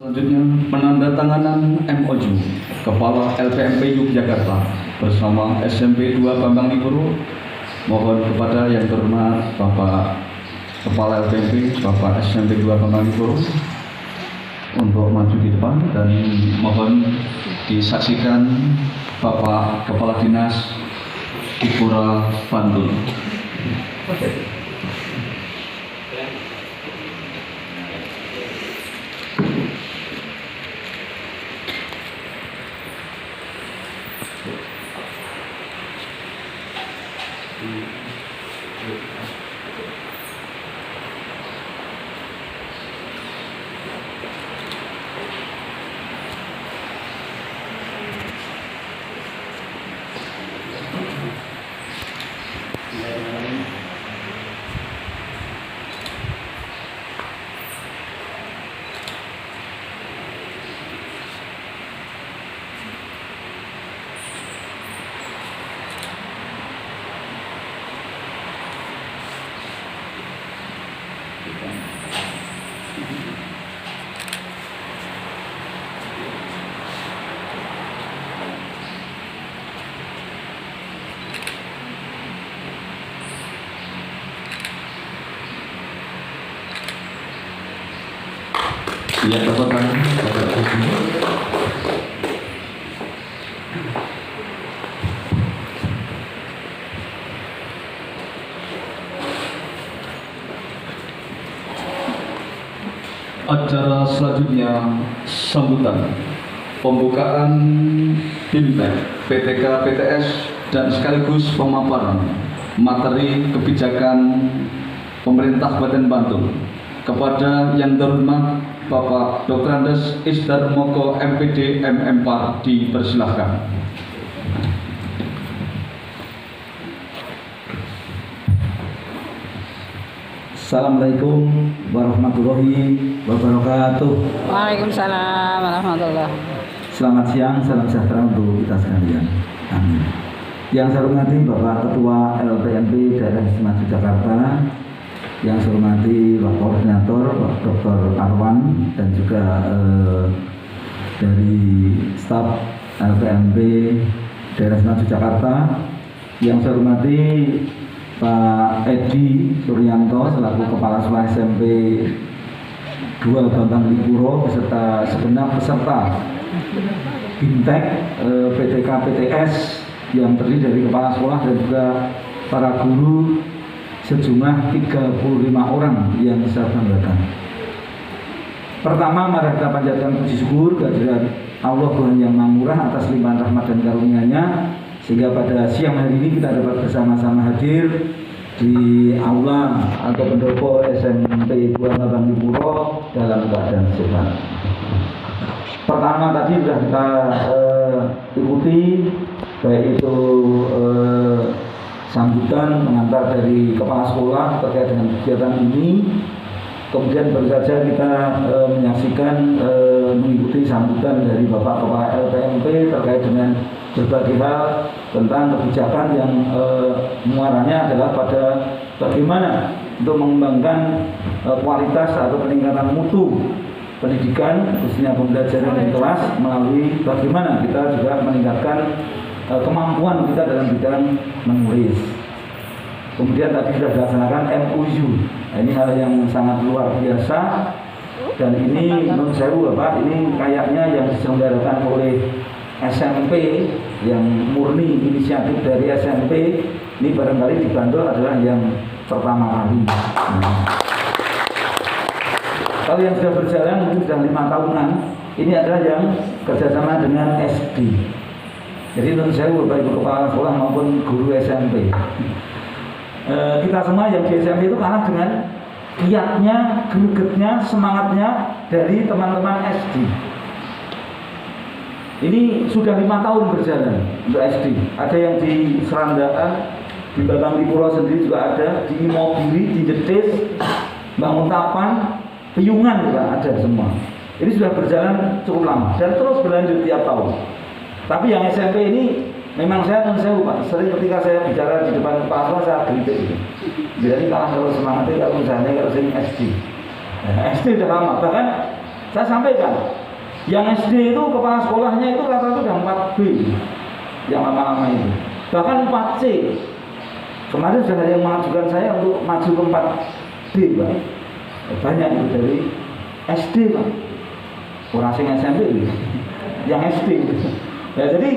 Selanjutnya, penandatanganan MOU Kepala LPMP Yogyakarta bersama SMP 2 Bambang Nipuro. Mohon kepada yang terhormat Bapak Kepala LPMP, Bapak SMP 2 Bambang Nipuro untuk maju di depan dan mohon disaksikan Bapak Kepala Dinas Ipura Bantul. Ya, Bapak acara selanjutnya sambutan pembukaan BIMTEK PTK PTS dan sekaligus pemaparan materi kebijakan pemerintah Kabupaten Bantul. Kepada yang terhormat Bapak Dr. Andes Isdar Moko MPD MM4 dipersilahkan. Assalamualaikum warahmatullahi wabarakatuh. Waalaikumsalam warahmatullahi. Selamat siang, salam sejahtera untuk kita sekalian. Amin. Yang saya hormati Bapak Ketua LPMP Daerah Istimewa Yogyakarta, yang saya hormati Pak Koordinator Pak Dr. Arwan dan juga dari staf LPMP Daerah Istimewa Yogyakarta, yang saya hormati Pak Edi Suryanto selaku Kepala Sekolah SMP 2 Bambang Nipuro beserta segenap peserta BIMTEK PTK PTS yang terdiri dari kepala sekolah dan juga para guru sejumlah 35 orang yang saya banggakan. Pertama, mari kita panjatkan puji syukur kehadirat Allah Tuhan yang Maha Murah atas limpahan rahmat dan karunia-Nya, sehingga pada siang hari ini kita dapat bersama-sama hadir di aula atau pendopo SMP 2 Bambang Nipuro dalam keadaan sehat. Pertama tadi sudah kita ikuti, baik itu sambutan pengantar dari kepala sekolah terkait dengan kegiatan ini. Kemudian baru saja kita menyaksikan mengikuti sambutan dari Bapak Kepala LPMP terkait dengan berbagai hal tentang kebijakan yang muaranya adalah pada bagaimana untuk mengembangkan kualitas atau peningkatan mutu pendidikan, khususnya pembelajaran di kelas, melalui bagaimana kita juga meningkatkan kemampuan kita dalam bidang menulis. Kemudian tadi sudah dilaksanakan MOU. Nah, ini hal yang sangat luar biasa, dan ini menurut saya Bapak, ini kayaknya yang diselenggarakan oleh SMP yang murni inisiatif dari SMP ini, barangkali di Bantul adalah yang pertama kali. Kalau yang sudah berjalan mungkin sudah 5 tahunan, ini adalah yang kerjasama dengan SD. Jadi menurut saya baik kepala sekolah maupun guru SMP, kita semua yang di SMP itu kalah dengan giatnya, gregetnya, semangatnya dari teman-teman SD. Ini sudah 5 tahun berjalan untuk SD. Ada yang di Serandaan, di Bambang Nipuro sendiri juga ada, di Imogiri, di Jetis, Bangun Tapan, Piyungan juga ada semua. Ini sudah berjalan cukup lama dan terus berlanjut tiap tahun. Tapi yang SMP ini memang saya Pak, sering ketika saya bicara di depan kepala sekolah saya kritik. Jadi kalah kalau semangatnya kalau misalnya kalau sering SD. Nah, SD sudah lama, bahkan Saya sampaikan, yang SD itu kepala sekolahnya itu rata-rata udah 4B, yang lama-lama itu, bahkan 4C. Kemarin sudah ada yang mengajukan saya untuk maju ke 4D, Pak. Banyak itu dari SD, Pak. Orang sing SMP itu, yang SD. Ya, jadi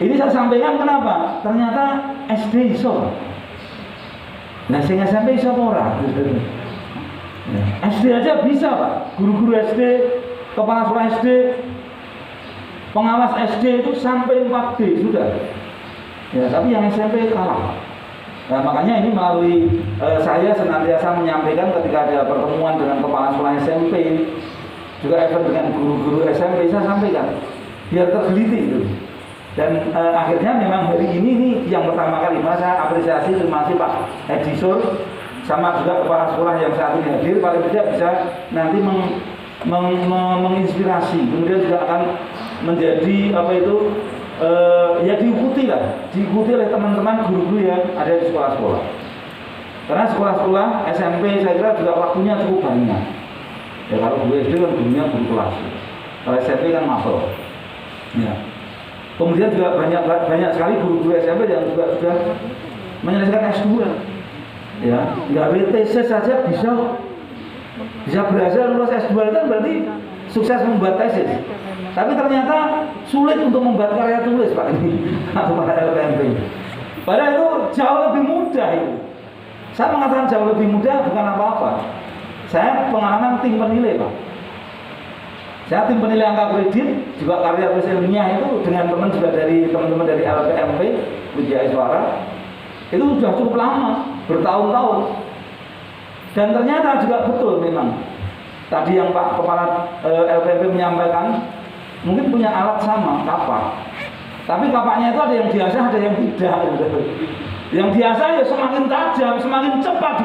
ini saya sampaikan kenapa? Ternyata SD iso. Nah, sing SMP iso apa ora? Ya, SD aja bisa, Pak. Guru-guru SD, kepala sekolah SD, pengawas SD itu sampai 4D sudah. Ya, tapi yang SMP kalah. Nah, makanya ini melalui saya senantiasa menyampaikan ketika ada pertemuan dengan kepala sekolah SMP, juga event dengan guru-guru SMP, saya sampaikan biar tergeliti itu. Dan akhirnya memang hari ini yang pertama kali saya apresiasi, terima kasih Pak Edisur sama juga kepala sekolah yang saat ini hadir, paling tidak bisa nanti menginspirasi, kemudian juga akan menjadi ya diikuti oleh teman-teman guru-guru yang ada di sekolah-sekolah. Karena sekolah-sekolah SMP saya kira juga waktunya cukup banyak. Ya, kalau guru SD kan gurunya guru kelas, kalau SMP kan masuk. Ya. Kemudian juga banyak sekali guru-guru SMP yang juga sudah menyelesaikan S2. Ya, nggak WTC saja bisa berhasil lulus S2 itu berarti sukses membuat tesis. Tapi ternyata sulit untuk membuat karya tulis, Pak, ini atau pada LPMP. Padahal itu jauh lebih mudah itu. Saya mengatakan jauh lebih mudah bukan apa-apa. Saya pengalaman tim penilai, Pak. Saya tim penilai angka kredit, juga karya tulis ilmiah itu dengan teman-teman dari LPMP, Widya Iswara, itu sudah cukup lama, bertahun-tahun. Dan ternyata juga betul memang. Tadi yang Pak Kepala LPMP menyampaikan, mungkin punya alat sama, kapak. Tapi kapaknya itu ada yang diasah, ada yang tidak. Yang diasah ya semakin tajam, semakin cepat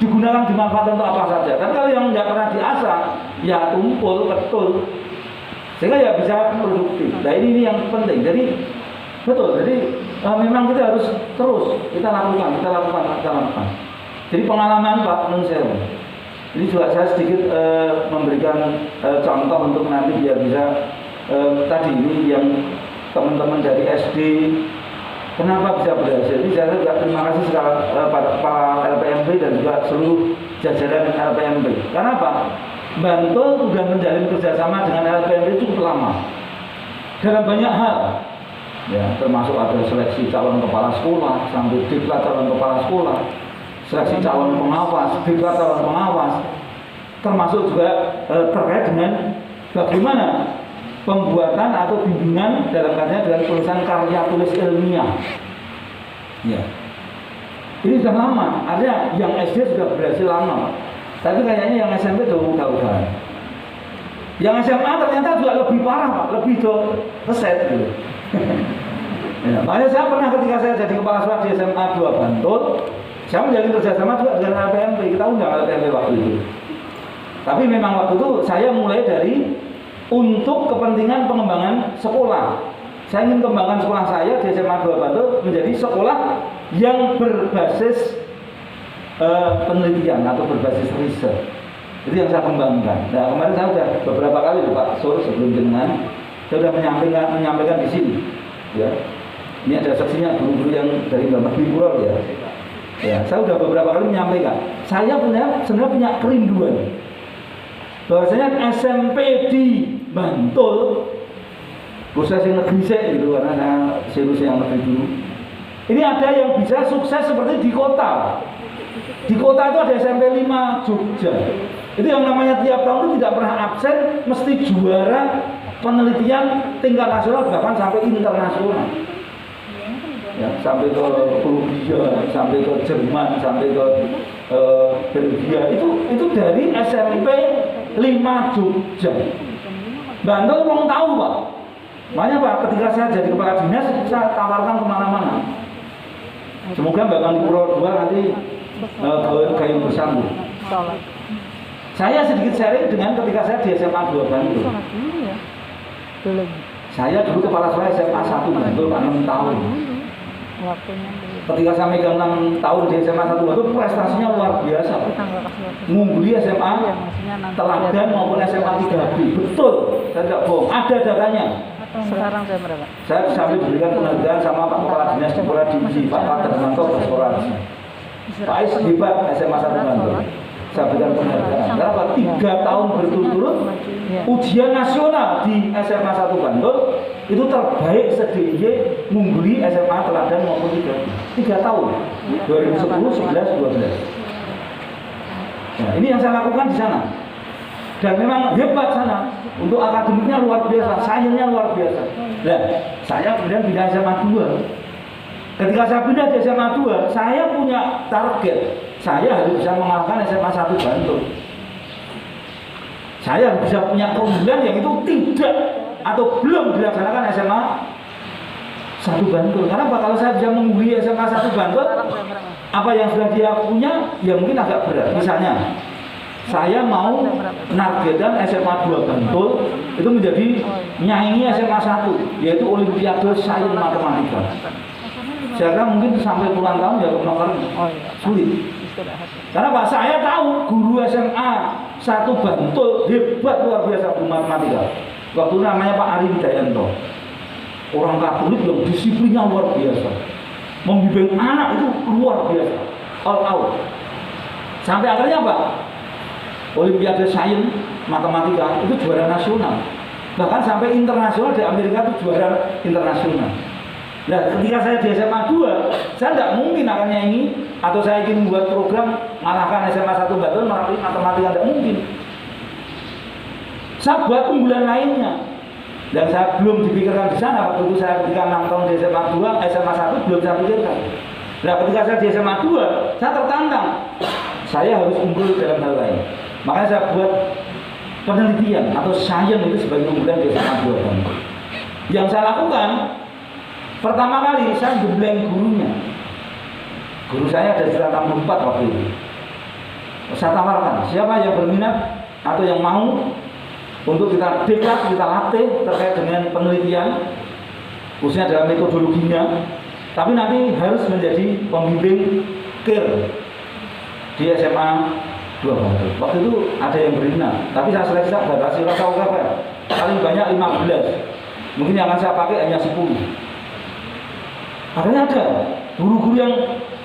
digunakan dimanfaatkan untuk apa saja. Tapi kalau yang tidak pernah diasah, ya tumpul, ketul, sehingga ya bisa produktif. Nah ini yang penting. Jadi betul. Jadi memang kita harus terus kita lakukan. Jadi pengalaman Pak Nun Sewu. Ini juga saya sedikit memberikan contoh untuk nanti biar bisa tadi ini yang teman-teman dari SD kenapa bisa berhasil. Ini saya juga terima kasih sekali pada Pak LPMP dan juga seluruh jajaran LPMP. Kenapa? Bantul sudah menjalin kerjasama dengan LPMP cukup lama dalam banyak hal. Ya, termasuk ada seleksi calon kepala sekolah sampai diklat calon kepala sekolah, seleksi calon pengawas, diklat calon pengawas, termasuk juga terkait dengan bagaimana pembuatan atau bimbingan dalam katanya dengan tulisan karya tulis ilmiah. Ya, ini sudah lama. Artinya yang SD sudah berhasil lama, tapi kayaknya yang SMP sudah udah. Yang SMA ternyata juga lebih parah, Pak, lebih keset gitu. Ya, makanya saya pernah ketika saya jadi kepala sekolah di SMA 2 Bantul, saya menjalin kerjasama juga dengan LPMP. Kita undang LPMP waktu itu. Tapi memang waktu itu saya mulai dari untuk kepentingan pengembangan sekolah. Saya ingin kembangkan sekolah saya di SMA 2 Bantul menjadi sekolah yang berbasis penelitian atau berbasis riset. Itu yang saya kembangkan. Nah, kemarin saya sudah beberapa kali Pak Sur sebelum dengan saya sudah menyampaikan di sini. Ya, ini ada saksinya guru-guru yang dari Bapak Bipuro ya. Ya, saya sudah beberapa kali menyampaikan. Saya sebenarnya punya kerinduan bahwasanya SMP di Bantul, khususnya yang negeri gitu, karena saya serius yang negeri dulu. Ini ada yang bisa sukses seperti di kota. Di kota itu ada SMP 5 Jogja. Itu yang namanya tiap tahun itu tidak pernah absen, mesti juara penelitian tingkat nasional bahkan sampai internasional. Ya, sampai ke Belgia, sampai ke Jerman, sampai ke Belgia. Itu dari SMP 5 Jogja. Bantul mau tahu, Pak. Makanya Pak, ketika saya jadi kepala dinas, saya tawarkan kemana-mana. Semoga Bapak Bipuro 2 nanti gayung bersambut. Saya sedikit sharing dengan ketika saya di SMA 2 Bantul. Saya dulu kepala sekolah SMA 1 Bantul 6 tahun. Waktunya belum. Ketika saya megang 6 tahun di SMA 1 Batu, prestasinya luar biasa. Kita nggak kasih waktu. Mengungguli Iya, SMA maksudnya nanti Teladan biar- maupun SMA 3B. Betul, saya tidak bohong. Ada datanya. Sekarang saya berapa? Saya sampai diberikan penghargaan sama Pak Kepala Dinas Sekolah Tinggi, Pak Patermanto Bersekolah. Pak Ais hebat SMA 1 Bantul. Saya berikan penghargaan. Kenapa? 3 tahun berturut-turut Iya. ujian nasional di SMA 1 Bantul itu terbaik se-DIY mengungguli SMA Teladan maupun 3 tahun. 2010, 11, 12. Nah, ini yang saya lakukan di sana. Dan memang hebat sana. Untuk akademiknya luar biasa, sainsnya luar biasa. Nah, saya kemudian pindah SMA 2. Ketika saya pindah di SMA 2, saya punya target. Saya harus bisa mengalahkan SMA 1 Bantul. Saya harus bisa punya keunggulan yang itu tidak atau belum dilaksanakan SMA 1 Bantul. Karena kalau saya bisa mengungguli SMA 1 Bantul, Sekarang saya berapa? apa yang sudah dia punya ya mungkin agak berat. Misalnya saya mau menargetkan SMA 2 Bantul itu menjadi nyaingi SMA 1, yaitu Olimpiade Sains Matematika. Saya kira mungkin sampai puluhan tahun ya kemungkinan Oh iya. sulit. Istirahat. Karena Pak, saya tahu guru SMA 1 Bantul hebat luar biasa guru matematika. Waktu itu namanya Pak Ari Widayanto. Orang Katolik yang disiplinnya luar biasa. Membimbing anak itu luar biasa. All out. Sampai akhirnya Pak, Olimpiade Sains Matematika itu juara nasional. Bahkan sampai internasional di Amerika itu juara internasional. Nah, ketika saya di SMA 2, saya tidak mungkin akan nyanyi atau saya ingin membuat program mengalahkan SMA 1 Bantul melalui matematika, tidak mungkin. Saya buat unggulan lainnya. Dan saya belum dipikirkan di sana waktu itu saya ketika 6 tahun di SMA 2, SMA 1 belum saya pikirkan. Nah, ketika saya di SMA 2, saya tertantang. Saya harus unggul dalam hal lain. Makanya saya buat penelitian atau sains itu sebagai unggulan di SMA 2 Bantul. Yang saya lakukan, pertama kali saya gembleng gurunya. Guru saya ada 164 waktu itu. Saya tawarkan, siapa yang berminat atau yang mau untuk kita deklat, kita latih terkait dengan penelitian, khususnya dalam metodologinya. Tapi nanti harus menjadi pembimbing KIR di SMA 2 Bantul. Waktu itu ada yang berminat, tapi saya seleksi batasi rasa paling banyak 15. Mungkin yang akan saya pakai hanya 10. Akhirnya ada guru-guru yang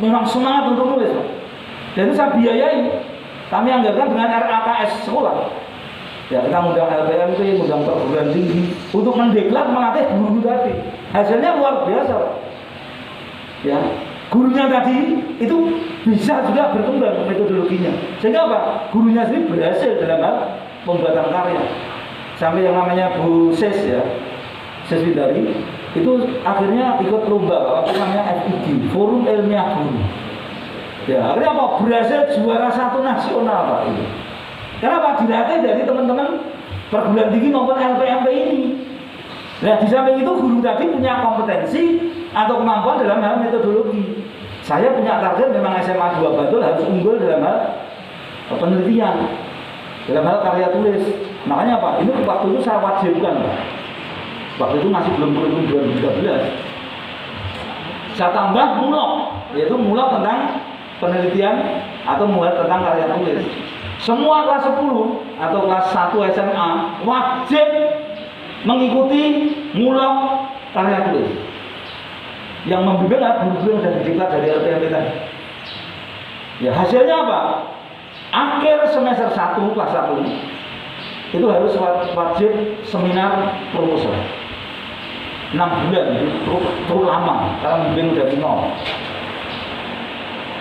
memang semangat untuk nulis, Pak. Dan itu saya biayai. Kami anggarkan dengan RAKS sekolah. Ya, kita undang LPMP, undang perguruan tinggi untuk mendeklat melatih guru tadi. Hasilnya luar biasa, Pak. Ya, gurunya tadi itu bisa juga berkembang metodologinya. Sehingga apa? Gurunya sendiri berhasil dalam hal pembuatan karya. Sampai yang namanya Bu Ses ya, Seswidari, itu akhirnya ikut lomba apa namanya FIG, Forum Ilmiah Guru. Ya, akhirnya apa? Berhasil juara 1 nasional, Pak. Itu. Karena Pak dilatih dari teman-teman perguruan tinggi maupun LPMP ini. Nah, di samping itu guru tadi punya kompetensi atau kemampuan dalam hal metodologi. Saya punya target memang SMA 2 Bantul harus unggul dalam hal penelitian, dalam hal karya tulis. Makanya Pak, ini waktu itu saya wajibkan, Pak. Waktu itu masih belum kurikulum 2013. Saya tambah mulok, yaitu mulok tentang penelitian atau mulok tentang karya tulis. Semua kelas 10 atau kelas 1 SMA wajib mengikuti mulok karya tulis. Yang membimbing adalah guru-guru yang sudah didiklat dari LPMP tadi. Ya, hasilnya apa? Akhir semester 1 kelas 1 itu harus wajib seminar proposal. 6 bulan itu terlalu lama karena membimbing dari nol.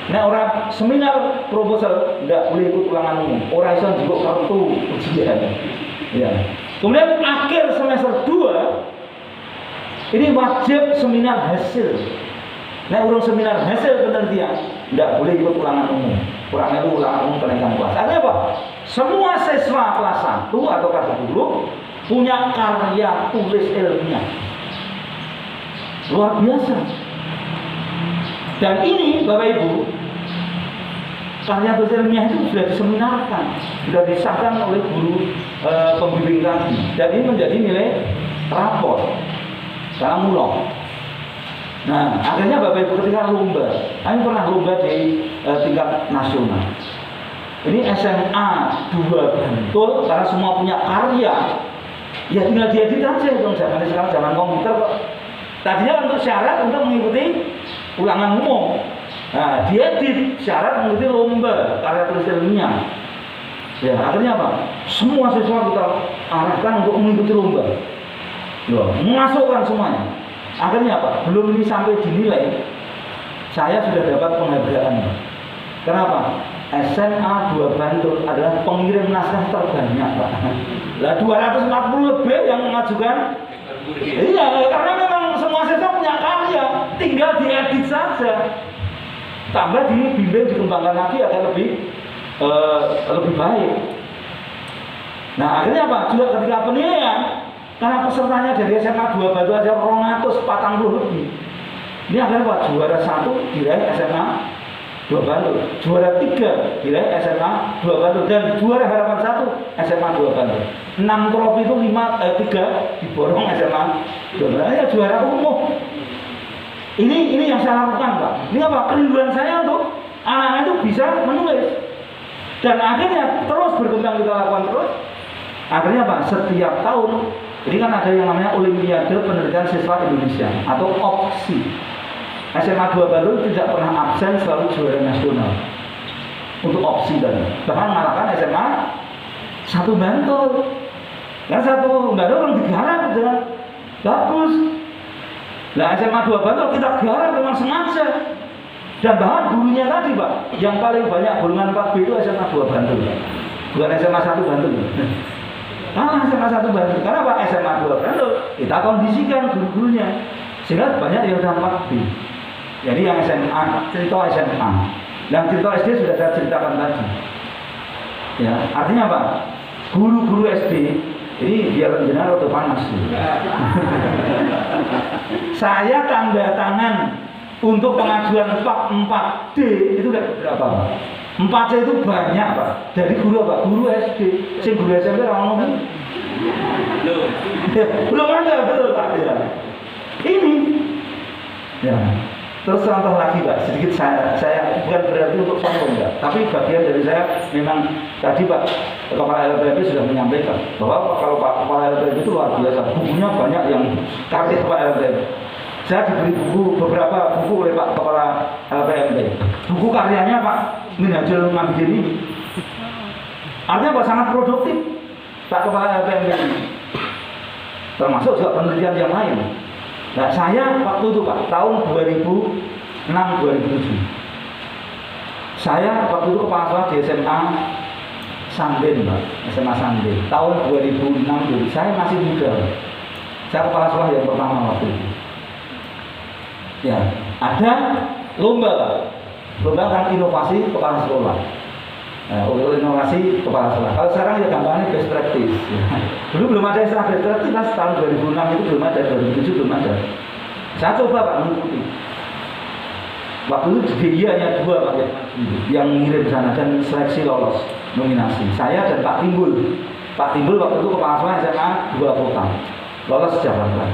Nah, orang seminar proposal tidak boleh ikut ulangan umum. Orang iso juga kartu ujian. Ya. Kemudian akhir semester 2 ini wajib seminar hasil. Nah, urung seminar hasil penelitian tidak boleh ikut ulangan umum. Kurang itu ulangan umum kenaikan kelas. Artinya apa? Semua siswa kelas 1 atau kelas 10 punya karya tulis ilmiah. Luar biasa. Dan ini Bapak Ibu, karya tulis ilmiah itu sudah diseminarkan, sudah disahkan oleh guru pembimbing tadi. Dan ini menjadi nilai rapor. Sekarang mulai. Nah, akhirnya Bapak Ibu ketika lomba, kami pernah lomba di tingkat nasional. Ini SMA 2 Bantul, karena semua punya karya, ya tinggal diedit aja dong. Zaman sekarang zaman komputer kok. Tadinya untuk syarat untuk mengikuti ulangan umum. Nah, diedit syarat mengikuti lomba karya tulis ilmiah. Ya, akhirnya apa? Semua siswa kita arahkan untuk mengikuti lomba. Loh, memasukkan semuanya. Akhirnya apa? Belum ini sampai dinilai, saya sudah dapat penghargaan. Kenapa? SMA 2 Bantul adalah pengirim naskah terbanyak, Pak. Lah 240 lebih yang mengajukan. Iya, karena memang semua siswa punya karya, tinggal diedit saja. Tambah dibimbing, dikembangkan lagi agar lebih baik. Nah, akhirnya apa? Juga ketika penilaian, karena pesertanya dari SMA 2 Bantul aja 240 lebih. Ini akhirnya Pak, juara 1 diraih SMA 2 Bantul, juara 3 diraih SMA 2 Bantul, dan juara harapan 1 SMA 2 Bantul. 6 trofi itu 3 diborong SMA 2 Bantul. Ya, juara umum. Ini yang saya lakukan, Pak. Ini apa? Kerinduan saya untuk anak-anak itu bisa menulis. Dan akhirnya terus berkembang, kita lakukan terus. Akhirnya apa? Setiap tahun ini kan ada yang namanya Olimpiade Penelitian Siswa Indonesia atau OPSI. SMA 2 Bantul tidak pernah absen, selalu juara nasional untuk OPSI dan bahkan mengalahkan SMA 1 Bantul. Dan 1 Bantul yang digarap udah bagus. Nah, SMA 2 Bantul kita garap memang sengaja. Dan bahkan gurunya tadi, Pak, yang paling banyak golongan 4B itu SMA 2 Bantul, bukan SMA 1 Bantul. SMA 1 Bantul. Karena Pak, SMA 2 Bantul kita kondisikan guru-gurunya sehingga banyak yang sudah 4B. Jadi yang SMA, cerita SMA, yang cerita SD sudah saya ceritakan tadi. Ya, artinya apa? Guru-guru SD ini biar jenderal atau panas. Saya tanda tangan untuk pengajuan 4D itu udah berapa, Pak? 4C itu banyak, Pak. Dari guru apa? Guru SD. Sing guru SMP orang ngomong. Belum ada, betul Pak. Ya. Ini. Ya. Terus contoh lagi, Pak, sedikit saya bukan berarti untuk sombong, enggak, tapi bagian dari saya memang tadi Pak Kepala LPMP sudah menyampaikan bahwa kalau Pak Kepala LPMP itu luar biasa, bukunya banyak yang karya Pak LPMP. Saya diberi beberapa buku oleh Pak Kepala LPMP. Buku karyanya Pak Minhajul Mabidin ini. Artinya Pak sangat produktif Pak Kepala LPMP ini. Termasuk juga penelitian yang lain. Nah, saya waktu itu Pak, tahun 2006-2007 saya waktu itu kepala sekolah di SMA Sanden, Pak, SMA Sanden. Tahun 2006 saya masih muda, Pak. Saya kepala sekolah yang pertama waktu itu. Ya, ada lomba, Pak, lomba tentang inovasi kepala sekolah. Nah, inovasi kepala sekolah. Kalau sekarang ya gampangnya best practice. Ya. Dulu belum ada istilah best practice, tahun 2006 itu belum ada, 2007 belum ada. Saya coba Pak mengikuti. Waktu itu dia hanya 2 Pak ya, yang ngirim sana dan seleksi lolos nominasi. Saya dan Pak Timbul. Pak Timbul waktu itu kepala sekolah SMA 2 Kota. Lolos jabatan.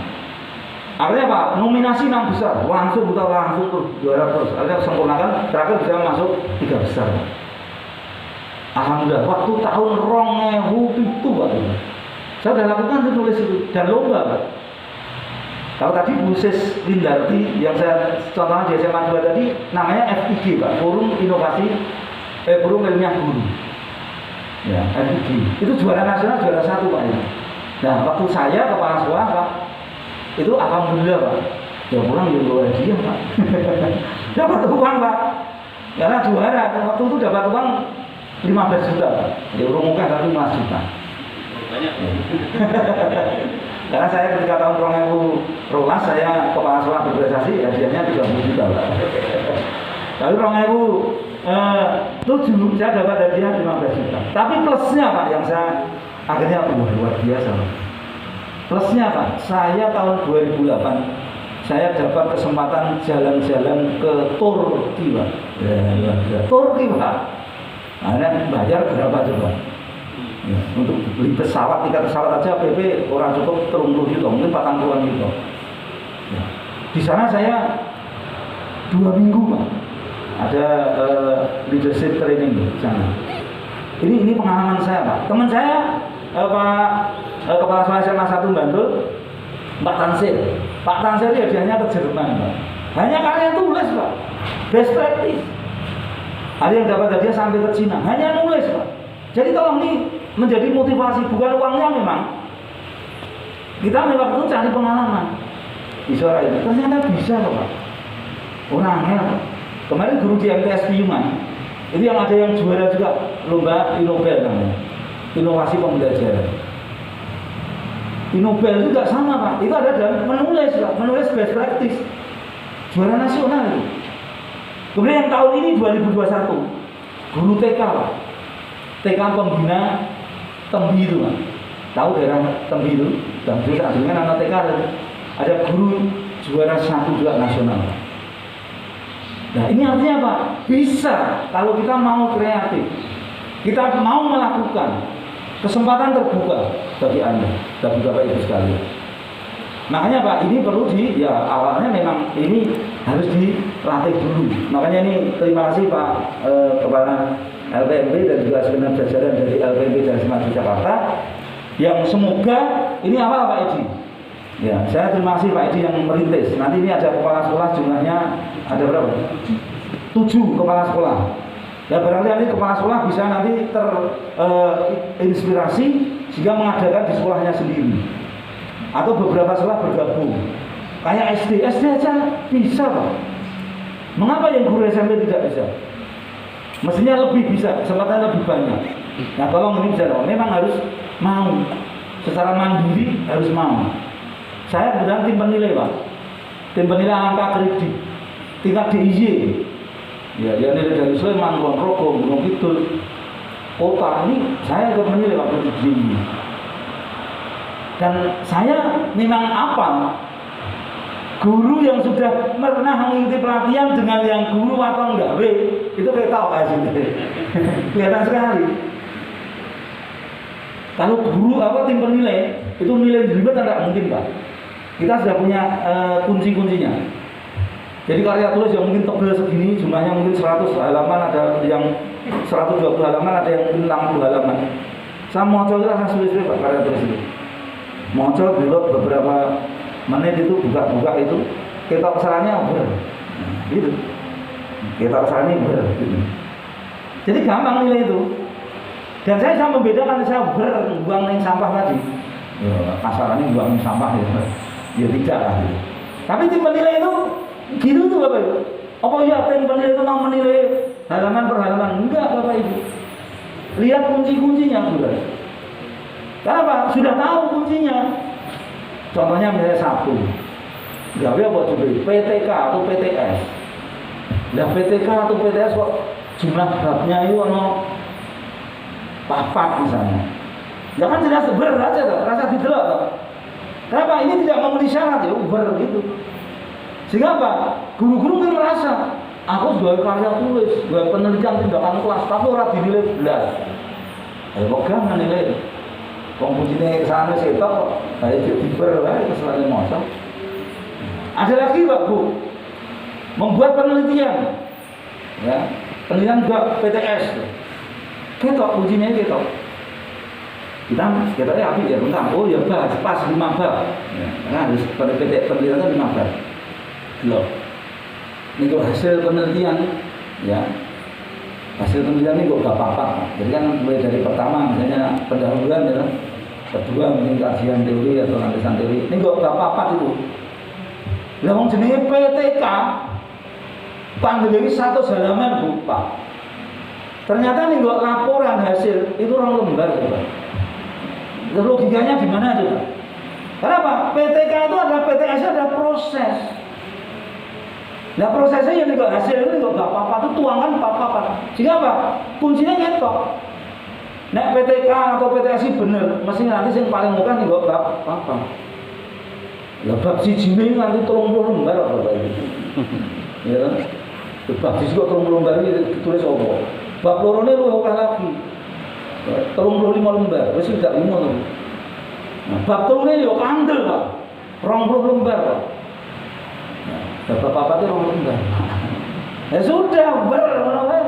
Artinya Pak, nominasi 6 besar, langsung terus juara terus. Artinya sempurnakan, terakhir bisa masuk 3 besar. Alhamdulillah, waktu tahun 2007 Pak, saya sudah lakukan tulis itu dan lomba, Pak. Kalau tadi Bu Sis Lindarti yang saya contohnya di SMA 2 tadi namanya FIG, Pak, Forum Inovasi Forum Ilmiah Guru. Ya, FIG. Itu juara nasional, juara 1 Pak ya. Nah, waktu saya kepala sekolah Pak, itu alhamdulillah Pak. Ya pulang di luar dia Pak. Dapat uang Pak. Karena juara, waktu itu dapat uang 15 juta, Pak. Ya urungkan tapi 15 juta. Banyak. Karena saya ketika tahun 2012 saya kepala sekolah berprestasi, hadiahnya 30 juta, Pak. Lalu 2007 saya dapat hadiah 15 juta. Tapi plusnya Pak yang saya akhirnya luar biasa, Pak. Plusnya Pak, saya tahun 2008 saya dapat kesempatan jalan-jalan ke Turki, Pak. Ya. Turki, Pak. Akhirnya bayar berapa coba? Ya, untuk beli pesawat, tiket pesawat aja PP orang cukup 30 juta, mungkin 40-an juta. Ya. Di sana saya 2 minggu Pak, ada leadership training di sana. Ini pengalaman saya Pak. Teman saya Kepala Sekolah SMA 1 Bantul, Pak Tansir. Pak Tansir ini hadiahnya ke Jerman Pak. Hanya karya tulis Pak, best practice. Ada yang dapat hadiah sampai ke Cina, hanya nulis Pak. Jadi tolong ini menjadi motivasi, bukan uangnya memang. Kita memang itu cari pengalaman. Bisa itu, ternyata bisa loh Pak. Orangnya Pak. Kemarin guru di MTS Piungan, itu yang ada yang juara juga lomba Innobel namanya, inovasi pembelajaran. Innobel juga sama Pak, itu ada dalam menulis Pak, menulis best practice, juara nasional itu. Kemudian yang tahun ini 2021, guru TK Pak, TK pembina Tembi itu Pak, tahu daerah Tembi itu, dan juga dengan anak TK ada guru juara 1 juga nasional Pak. Nah ini artinya apa? Bisa kalau kita mau kreatif, kita mau melakukan, kesempatan terbuka bagi Anda, bagi Bapak Ibu sekalian. Makanya Pak, ini perlu awalnya memang ini harus dilatih dulu. Makanya ini terima kasih Pak Kepala LPMP dan juga segenap jajaran dari LPMP dan Smart Jakarta yang semoga ini awal Pak Edi. Ya, saya terima kasih Pak Edi yang merintis. Nanti ini ada kepala sekolah, jumlahnya ada berapa? 7 kepala sekolah. Ya barangkali nanti kepala sekolah bisa nanti terinspirasi sehingga mengadakan di sekolahnya sendiri. Atau beberapa sekolah bergabung. Kayak SD aja bisa Pak. Mengapa yang guru SMP tidak bisa? Mestinya lebih bisa, kesempatan lebih banyak. Nah tolong ini bisa dong. Memang harus mau, secara mandiri harus mau. Saya kebetulan tim penilai Pak, tim penilai angka kredit tingkat DIY. Ya dia nilai dari Sleman, Kulon Progo, Gunung Kidul, kota ini saya ikut menilai Pak DIY. Dan saya memang apa? Guru yang sudah pernah mengikuti pelatihan dengan yang guru atau enggak, itu kayak tahu hasilnya. Kelihatan sekali. Kalau guru tim penilai itu nilai ribet tidak mungkin Pak. Kita sudah punya kunci-kuncinya. Jadi karya tulis yang mungkin tebal segini, jumlahnya mungkin 100 halaman, ada yang 120 halaman, ada yang mungkin 60 halaman. Saya mau coba saya tulis Pak karya tulis itu. Mau coba belok beberapa menit itu buka itu, kita kesalahannya gitu. Kita kesalahannya gitu. Jadi gampang nilai itu. Dan saya bisa membedakan saya buang yang sampah tadi. Ya, kasarannya buang sampah ya. Ya tidak lah gitu. Tapi tim penilai itu gitu tuh Bapak Ibu. Apa ya tim penilai itu mau menilai halaman per halaman? Enggak Bapak Ibu. Lihat kunci-kuncinya sudah. Kenapa? Sudah tahu kuncinya. Contohnya misalnya satu, gawe apa coba? PTK atau PTS. Nah PTK atau PTS kok jumlah babnya itu papat misalnya. Ya kan jelas ber aja tuh, rasa didelok tuh. Kenapa? Ini tidak memenuhi syarat ya, gitu. Sehingga apa? Guru-guru kan merasa, aku jual karya tulis, jual penelitian tindakan kelas, tapi orang dinilai belas. Ayo kok gak menilai? Komputernya kesana setok, ayo diber lah, kesalahan masa. Ada lagi Pak Bu, membuat penelitian, ya, penelitian juga PTS. Ketok ujinya ketok. Kita api ya tentang oh ya pas 5 bab. Ya, karena harus pada penelitian 5 bab. Loh. Ini kok hasil penelitian ya. Hasil penelitian ini kok gak apa-apa. Jadi kan mulai dari pertama misalnya pendahuluan ya. Kedua mungkin kajian teori atau landasan teori. Ini kok gak apa-apa itu. Lah wong jenenge PTK panggil 100 halaman Bu, Pak. Ternyata nih kok laporan hasil itu orang lembar Pak. Logikanya gimana aja Pak? Kenapa? PTK itu ada PTS ada proses. Nah prosesnya yang juga hasil itu juga gak apa-apa itu tuangan apa-apa. Sehingga apa? Kuncinya ngetok. Nek PTK atau PTS bener, mesti nanti yang paling mudah nih gak apa-apa. Ya bab siji nanti 30 lembar apa itu. Ya. Bab siji kok 30 lembar iki ditulis apa? Bab lorone luwih akeh lagi. 35 lembar, wis tidak 5 lho. Nah, bab 3 yo kandel, Pak. 20 lembar, Pak. Bapak-bapak itu orang enggak. Ya sudah,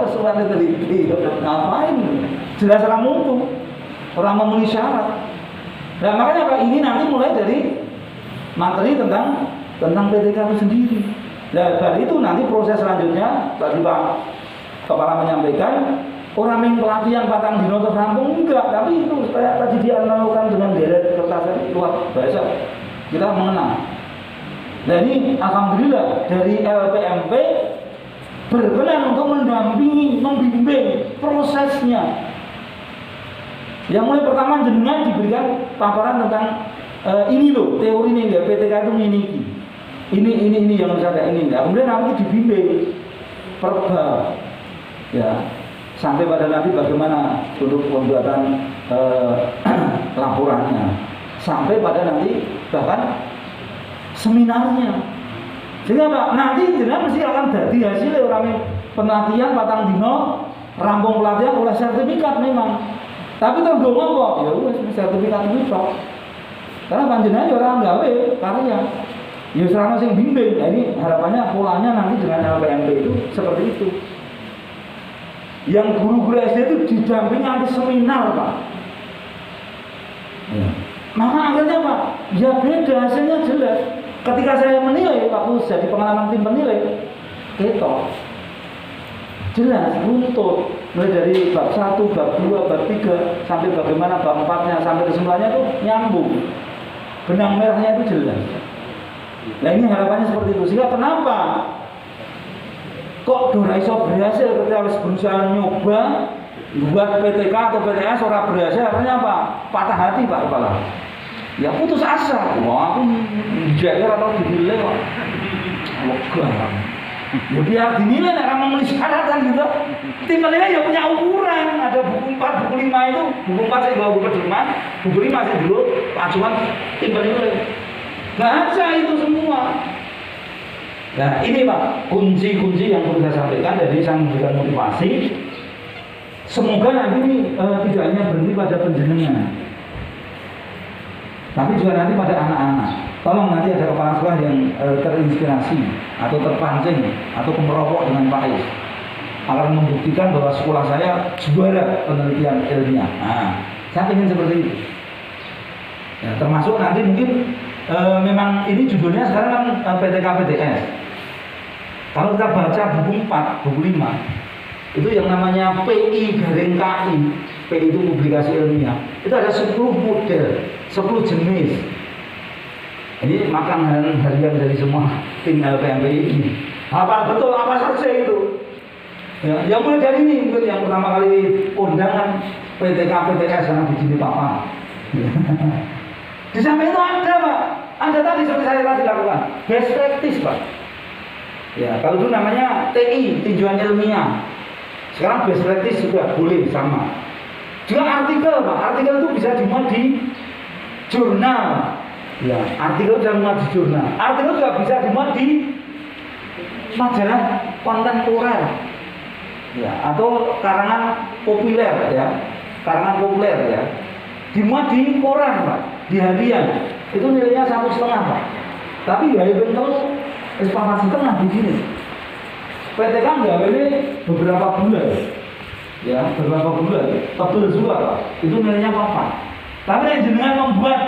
kesulitan teliti, ngapain? Jelas orang mutu, orang memenuhi syarat. Nah makanya Pak, ini nanti mulai dari materi tentang PTK itu sendiri. Nah dari itu nanti proses selanjutnya, tadi Pak Kepala menyampaikan, orang yang pelatihan patang dino terus rampung enggak, tapi itu kayak tadi dia melakukan dengan deret kertas luar biasa. Kita mengenang. Nah ini alhamdulillah dari LPMP berkenan untuk mendampingi, membimbing prosesnya. Yang mulai pertama jenengan diberikan paparan tentang ini loh teori ini ya PTK itu ini yang harus ada ini. Nah, kemudian nanti dibimbing per bab, ya sampai pada nanti bagaimana untuk pembuatan laporannya, sampai pada nanti bahkan seminarnya. Sehingga Pak, nanti jenengan mesti akan jadi hasil orang penelitian patang dino rampung pelatihan oleh sertifikat memang. Tapi tergolong kok, ya wes sertifikat itu kok. Karena panjenengan orang gawe karya. Ya serana sing bimbing. Nah, ini harapannya polanya nanti dengan LPMP itu seperti itu. Yang guru-guru SD itu didampingi nanti seminar Pak. Ya. Maka akhirnya Pak, ya beda hasilnya jelas. Ketika saya menilai, waktu jadi pengalaman tim penilai, ketok jelas, runtut, mulai dari bab 1, bab 2, bab 3, sampai bagaimana bab 4-nya, sampai kesimpulannya itu nyambung. Benang merahnya itu jelas. Nah ini harapannya seperti itu. Sehingga kenapa kok Dora iso berhasil ketika harus berusaha nyoba buat PTK atau PTS orang berhasil, artinya apa? Patah hati Pak Kepala. Ya putus asa. Wah aku jaga atau dinilai kok. Lega. Ya biar dinilai orang memenuhi syarat kan gitu. Tim penilai ya punya ukuran. Ada buku 4, buku 5 itu. Buku 4 saya bawa buku pedoman, buku 5 masih dulu acuan tim penilai. Baca itu semua. Nah ini Pak, kunci-kunci yang perlu saya sampaikan dari saya memberikan motivasi. Semoga nanti ini tidak hanya berhenti pada penjenengan, tapi juga nanti pada anak-anak. Tolong nanti ada kepala sekolah yang terinspirasi atau terpancing atau merokok dengan Pak Is akan membuktikan bahwa sekolah saya juara penelitian ilmiah. Nah, saya ingin seperti itu. Ya, termasuk nanti mungkin memang ini judulnya sekarang kan PTK PTS. Kalau kita baca buku 4, buku 5, itu yang namanya PI garing KI, PI itu publikasi ilmiah. Itu ada 10 model, 10 jenis. Ini makan harian dari semua tim LPMP ini. Apa betul apa saja itu? Ya, yang mulai dari ini mungkin yang pertama kali undangan PTK PTS karena di sini Papa. Di samping itu ada Pak, ada tadi seperti saya tadi lakukan best practice Pak. Ya kalau dulu namanya TI tinjauan ilmiah, sekarang best practice juga boleh sama. Juga artikel Pak, artikel itu bisa dimuat di jurnal. Ya, artikel bisa dimuat di jurnal. Artikel juga bisa dimuat di majalah kontemporer. Ya, atau karangan populer ya. Karangan populer ya. Dimuat di koran Pak, di harian. Itu nilainya 1,5 Pak. Tapi ya bentuk papan setengah di sini. PTK nggak ini beberapa bulan. Ya, beberapa bulan. Tebel juga Pak. Itu nilainya apa? Tapi yang jenengan membuat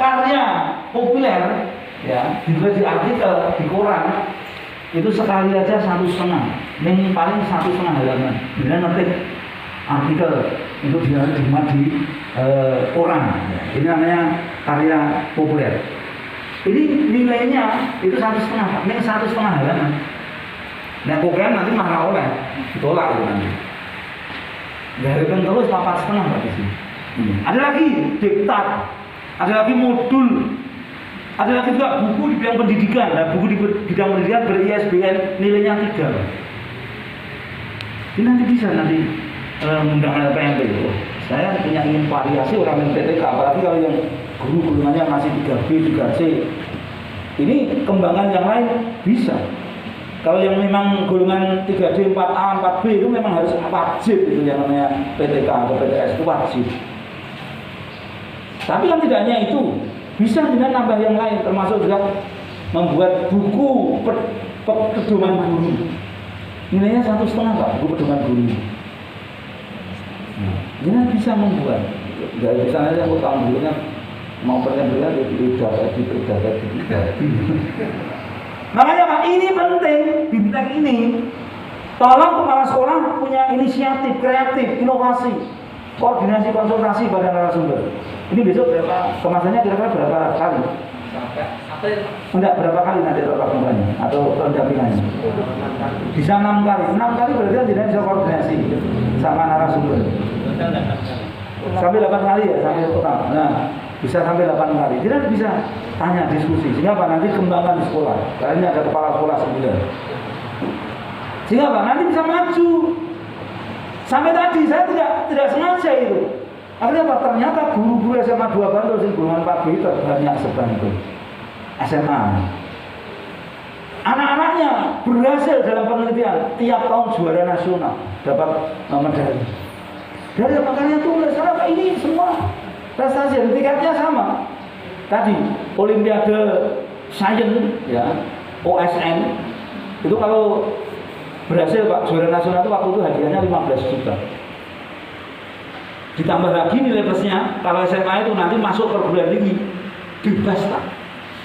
karya populer ya, ditulis di artikel di koran itu sekali aja 1,5, yang paling 1,5 halaman. Dengan ngetik artikel itu dia dimuat di koran. Ya. Ini namanya karya populer. Ini nilainya itu 1,5, ini 1,5 halaman. Nah pokoknya nanti marah oleh ditolak itu nanti. Garikan terus 4,5 berarti sih. Ada lagi diktat, ada lagi modul, ada lagi juga buku di bidang pendidikan. Nah, buku di bidang pendidikan ber-ISBN nilainya 3. Ini nanti bisa nanti mengundang LPMP itu. Saya punya ingin variasi orang yang PTK, apalagi kalau yang guru golongannya masih 3B, 3C. Ini kembangan yang lain bisa. Kalau yang memang golongan 3D, 4A, 4B itu memang harus wajib itu yang namanya PTK atau PTS itu wajib. Tapi kan tidak hanya itu, bisa dengan nambah yang lain, termasuk juga membuat buku pedoman guru. Nilainya 1,5 Pak, buku pedoman guru. Ini bisa membuat. Dari sana aja aku tahun dulu kan mau pertanyaan dapat. Makanya Pak, ini penting, Bintek ini. Tolong kepala sekolah punya inisiatif, kreatif, inovasi, koordinasi, konsultasi pada narasumber. Ini besok berapa, kemasannya kira-kira berapa kali? Enggak, berapa kali nanti pertemuannya atau pendampingannya? Bisa 6 kali. 6 kali berarti tidak bisa koordinasi sama narasumber. Sampai 8 kali ya, sampai total. Nah, bisa sampai 8 kali. Tidak bisa tanya diskusi. Sehingga Pak nanti kembangkan di sekolah. Karena ini ada kepala sekolah 9. Sehingga Pak nanti bisa maju. Sampai tadi saya tidak sengaja itu. Akhirnya Pak ternyata guru-guru SMA 2 Bantul sing golongan 4B terbanyak sebantul SMA. Anak-anaknya berhasil dalam penelitian, tiap tahun juara nasional, dapat medali. Dari makanya tulis, karena ini semua prestasi, tingkatnya sama. Tadi Olimpiade Sains, ya, OSN, itu kalau berhasil Pak juara nasional itu waktu itu hadiahnya 15 juta. Ditambah lagi nilai plusnya, kalau SMA itu nanti masuk perguruan tinggi, bebas Pak.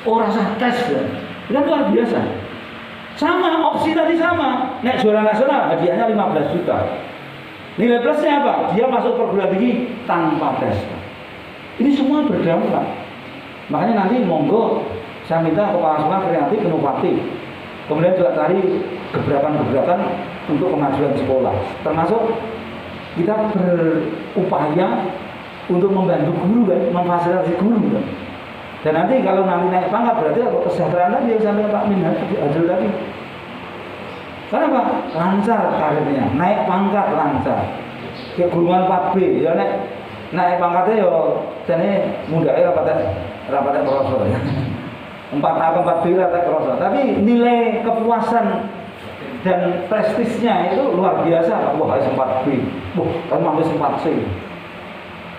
Oh rasa tes ya, itu luar biasa. Sama, opsi tadi sama. Nek juara nasional hadiahnya 15 juta. Nilai plusnya apa? Dia masuk perguruan tinggi tanpa tes. Ini semua berdampak. Makanya nanti monggo saya minta kepala sekolah kreatif, inovatif. Kemudian juga cari gebrakan-gebrakan untuk kemajuan sekolah. Termasuk kita berupaya untuk membantu guru kan, memfasilitasi guru kan. Dan nanti kalau nanti naik pangkat berarti kesejahteraan tadi yang sampai Pak Min hasil tadi. Karena Pak lancar karirnya, naik pangkat lancar. Ke golongan 4B ya naik pangkatnya ya jadi mudahnya rapatnya profesor ya. 4A ke 4B rapatnya profesor. Tapi nilai kepuasan dan prestisnya itu luar biasa. Wah harus 4B, wah kan habis 4C.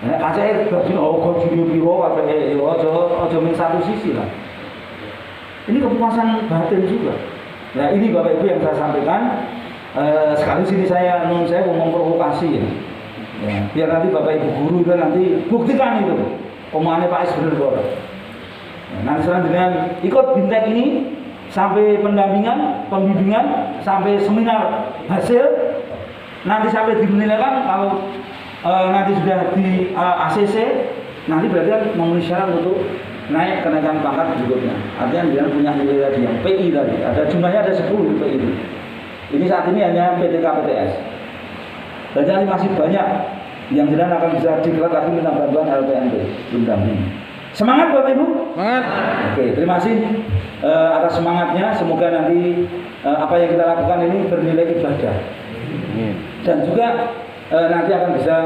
Nek aceh gaji gaji piro kabeh aja min satu sisi lah. Ini kepuasan batin juga. Nah ini Bapak Ibu yang saya sampaikan. Sekali sini saya mau memprovokasi ya. Biar nanti Bapak Ibu guru itu nanti buktikan itu omongannya Pak S benar kok. Nanti selanjutnya ikut Bintek ini sampai pendampingan, pembimbingan, sampai seminar hasil. Nanti sampai dinilaikan kalau nanti sudah di ACC, nanti berarti kan memenuhi syarat untuk naik kenaikan pangkat berikutnya. Artinya dia punya nilai tadi yang PI tadi. Ada jumlahnya ada 10 PI itu. Ini saat ini hanya PTK PTS. Dan masih banyak yang jelas akan bisa dikelar lagi minta bantuan LPMP pendamping. Semangat Bapak Ibu. Semangat. Oke, terima kasih atas semangatnya. Semoga nanti apa yang kita lakukan ini bernilai ibadah. Dan juga nanti akan bisa